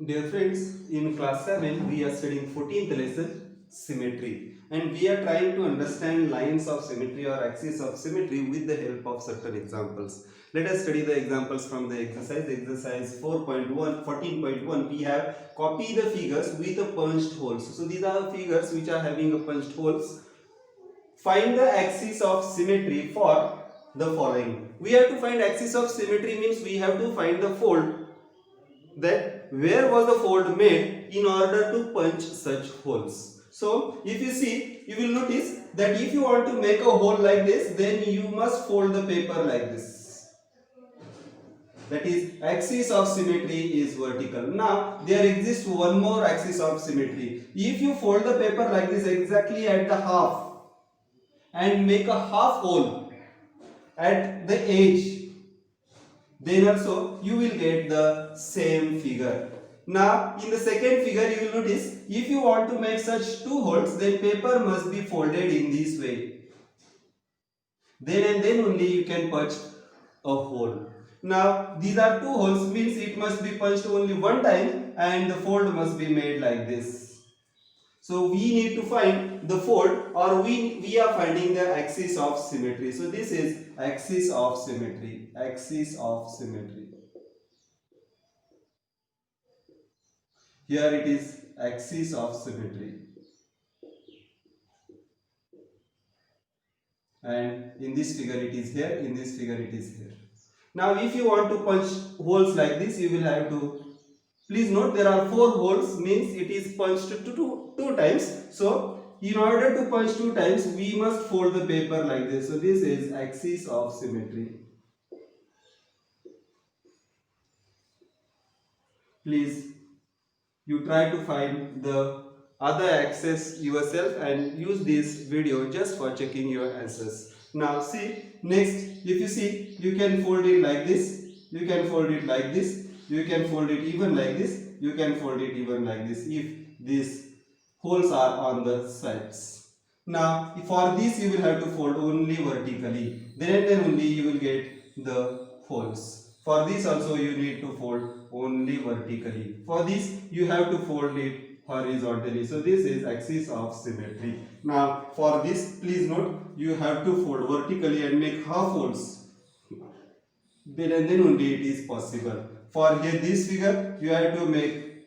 Dear friends, in class 7 we are studying 14th lesson symmetry, and we are trying to understand lines of symmetry or axis of symmetry with the help of certain examples. Let us study the examples from the exercise 4.1 14.1. We have copy the figures with a punched holes. So these are the figures which are having a punched holes. Find the axis of symmetry for the following. We have to find axis of symmetry means we have to find the fold, that where was the fold made in order to punch such holes. So if you see, you will notice that if you want to make a hole like this, then you must fold the paper like this. That is, axis of symmetry is vertical. Now there exists one more axis of symmetry. If you fold the paper like this exactly at the half and make a half hole at the edge, then also you will get the same figure. Now in the second figure you will notice, if you want to make such two holes, then paper must be folded in this way. Then and then only you can punch a hole. Now these are two holes, means it must be punched only one time and the fold must be made like this. So we need to find the fold, or we are finding the axis of symmetry. So this is axis of symmetry. Axis of symmetry. Here it is axis of symmetry, and in this figure it is here, in this figure it is here. Now if you want to punch holes like this, you will have to, please note there are four holes, means it is punched two times. So in order to punch two times, we must fold the paper like this. So this is axis of symmetry. Please, you try to find the other axis yourself and use this video just for checking your answers. Now see, next, if you see, you can fold it like this, you can fold it like this, you can fold it even like this, you can fold it even like this if these holes are on the sides. Now for this you will have to fold only vertically, then and then only you will get the holes. For this also you need to fold only vertically. For this you have to fold it horizontally. So this is axis of symmetry. Now for this, please note, you have to fold vertically and make half folds. Then and then only it is possible. For here this figure you have to make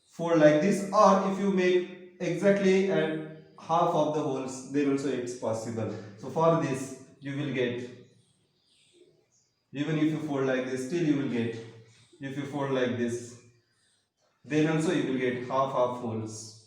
fold like this, or if you make exactly at half of the holes, then also it's possible. So for this you will get, even if you fold like this, still you will get, if you fold like this, then also you will get half holes.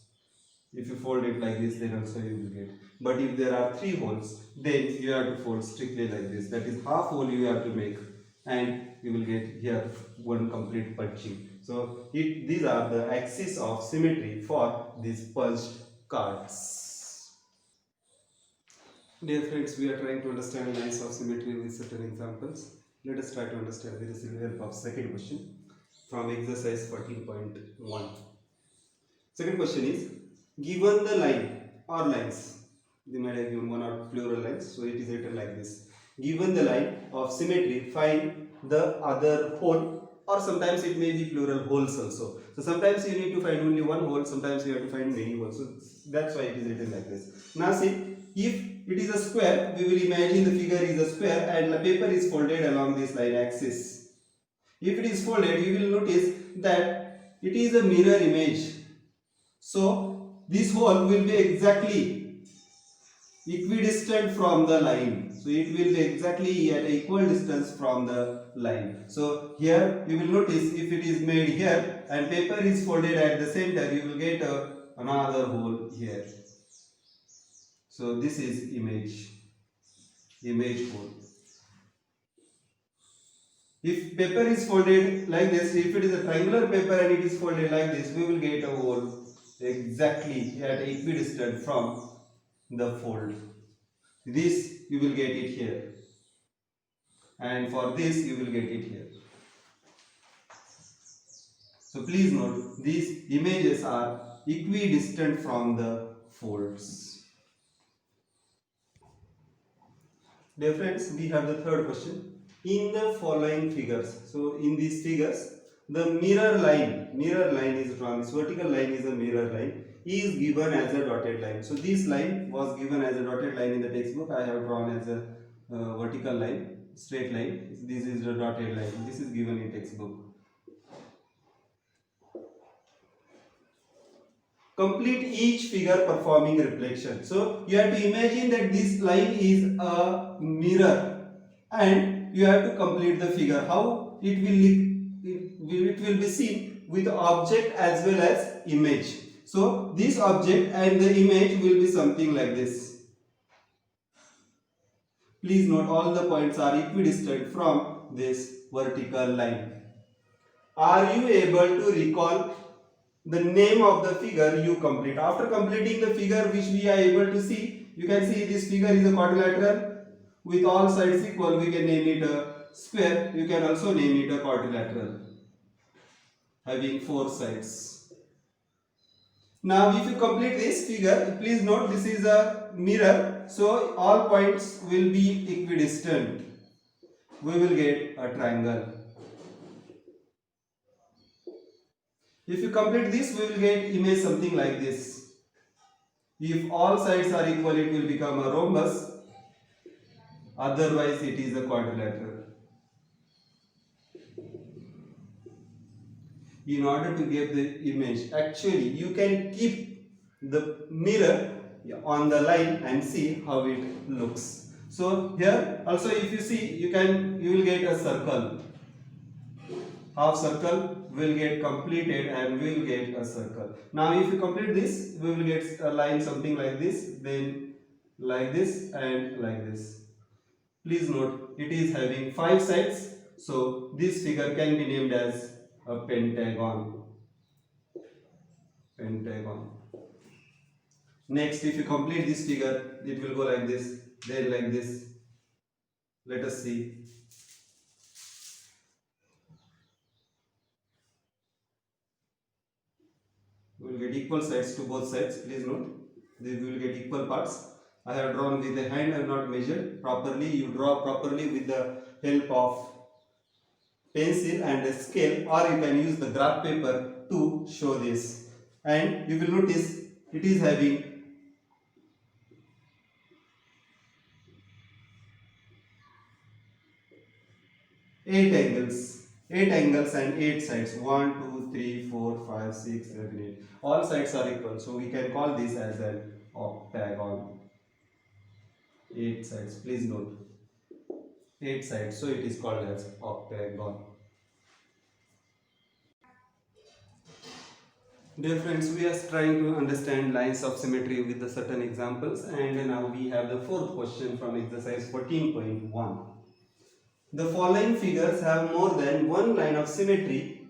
If you fold it like this, then also you will get. But if there are three holes, then you have to fold strictly like this. That is half hole you have to make, and you will get here one complete punching. So these are the axis of symmetry for these punched cards. Dear friends, we are trying to understand lines of symmetry with certain examples. Let us try to understand with the help of second question from exercise 14.1. Second question is, given the line or lines, they might have given one or plural lines, so it is written like this. Given the line of symmetry, find the other hole, or sometimes it may be plural holes also. So sometimes you need to find only one hole, sometimes you have to find many holes. So that's why it is written like this. Now see, if it is a square, we will imagine the figure is a square and the paper is folded along this line axis. If it is folded, you will notice that it is a mirror image. So this hole will be exactly equidistant from the line. So it will be exactly at equal distance from the line. So here you will notice, if it is made here and paper is folded at the center, you will get another hole here. So this is image hole. If paper is folded like this, if it is a triangular paper and it is folded like this, we will get a hole exactly at equidistant from the fold. This you will get it here, and for this you will get it here. So please note, these images are equidistant from the folds. Dear friends, we have the third question. In the following figures, so in these figures, the mirror line is drawn. This vertical line is a mirror line, is given as a dotted line. So this line was given as a dotted line in the textbook. I have drawn as a vertical line, straight line. This is the dotted line. This is given in textbook. Complete each figure performing reflection. So you have to imagine that this line is a mirror, and you have to complete the figure. How it will be seen with object as well as image. So this object and the image will be something like this. Please note all the points are equidistant from this vertical line. Are you able to recall the name of the figure you complete? After completing the figure which we are able to see, you can see this figure is a quadrilateral with all sides equal. We can name it a square. You can also name it a quadrilateral having 4 sides. Now if you complete this figure, please note this is a mirror, so all points will be equidistant. We will get a triangle. If you complete this, we will get image something like this. If all sides are equal, it will become a rhombus. Otherwise, it is a quadrilateral. In order to get the image, actually, you can keep the mirror on the line and see how it looks. So here also, if you see, you will get a circle. Half circle will get completed and we will get a circle. Now if you complete this, we will get a line something like this, then like this and like this. Please note it is having 5 sides, so this figure can be named as a pentagon. Pentagon. Next, if you complete this figure, it will go like this, then like this. Let us see. We will get equal sides to both sides. Please note, we will get equal parts. I have drawn with the hand, I have not measured properly. You draw properly with the help of pencil and a scale, or you can use the graph paper to show this. And you will notice it is having eight angles and 8 sides. 1, 2, 3, 4, 5, 6, 7, 8. All sides are equal, so we can call this as an octagon. 8 sides. Please note, 8 sides, so it is called as octagon. Dear friends, we are trying to understand lines of symmetry with the certain examples, and now we have the fourth question from exercise 14.1. The following figures have more than one line of symmetry.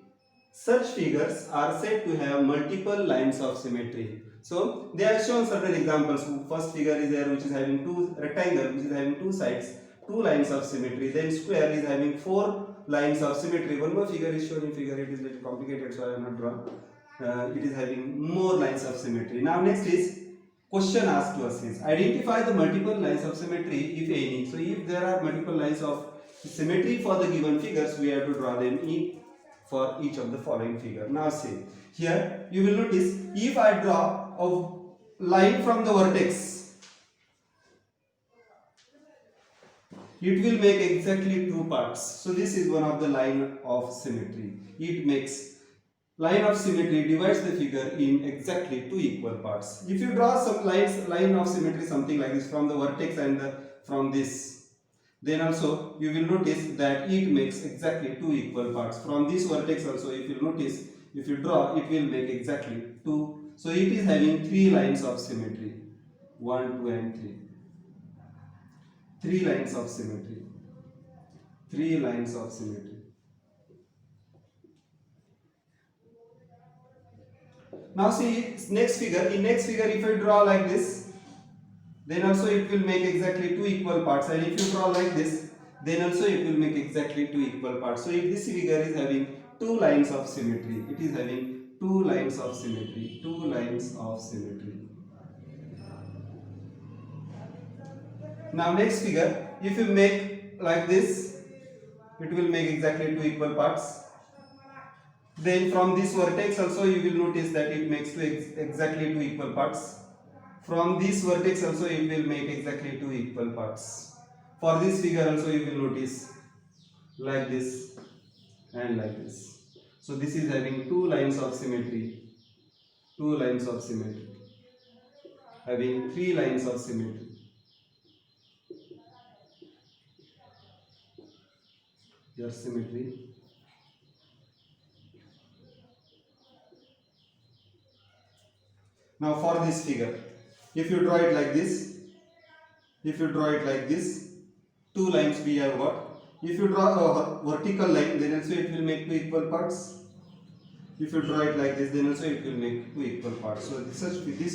Such figures are said to have multiple lines of symmetry. So they have shown certain examples. First figure is there which is having two rectangle which is having 2 sides, 2 lines of symmetry. Then square is having 4 lines of symmetry. One more figure is shown in figure. It is a little complicated, so I have not drawn. It is having more lines of symmetry. Now next is question asked to us is identify the multiple lines of symmetry if any. So if there are multiple lines of symmetry for the given figures, we have to draw them for each of the following figure. Now see, here you will notice if I draw a line from the vertex, it will make exactly 2 parts. So this is one of the line of symmetry. It makes line of symmetry divides the figure in exactly 2 equal parts. If you draw some line of symmetry something like this from the vertex and from this, then also you will notice that it makes exactly 2 equal parts. From this vertex also, if you notice, if you draw, it will make exactly 2. So it is having 3 lines of symmetry. 1, 2 and 3. 3 lines of symmetry. 3 lines of symmetry. Now see next figure. In next figure, if I draw like this, then also it will make exactly 2 equal parts. And if you draw like this, then also it will make exactly 2 equal parts. So if this figure is having 2 lines of symmetry, it is having 2 lines of symmetry. 2 lines of symmetry. Now next figure, if you make like this, it will make exactly 2 equal parts. Then from this vertex also you will notice that it makes exactly two equal parts. From this vertex also it will make exactly two equal parts. For this figure also you will notice like this and like this. So this is having two lines of symmetry. Two lines of symmetry. Having three lines of symmetry. Your symmetry. Now for this figure, if you draw it like this, two lines we have got. If you draw a vertical line, then also it will make two equal parts. If you draw it like this, then also it will make two equal parts. So this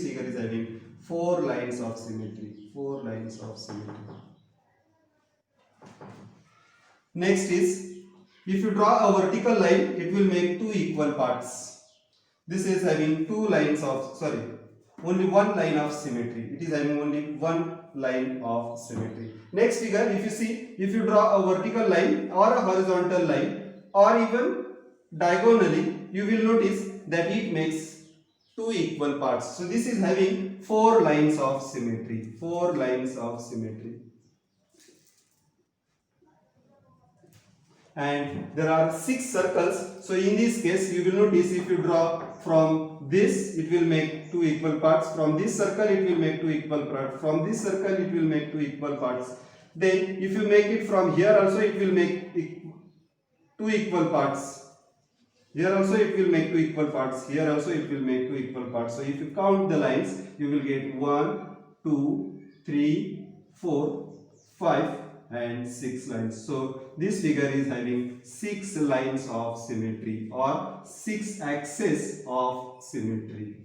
figure is having four lines of symmetry. Four lines of symmetry. Next is, if you draw a vertical line, it will make two equal parts. This is having only one line of symmetry. It is having only one line of symmetry. Next figure, if you see, if you draw a vertical line or a horizontal line or even diagonally, you will notice that it makes two equal parts. So this is having four lines of symmetry. Four lines of symmetry. And there are six circles. So in this case, you will notice if you draw from this, it will make two equal parts. From this circle, it will make two equal parts. From this circle, it will make two equal parts. Then, if you make it from here also, it will make two equal parts. Here also, it will make two equal parts. Here also, it will make two equal parts. So if you count the lines, you will get 1, 2, 3, 4, 5. And 6 lines. So this figure is having 6 lines of symmetry or 6 axes of symmetry.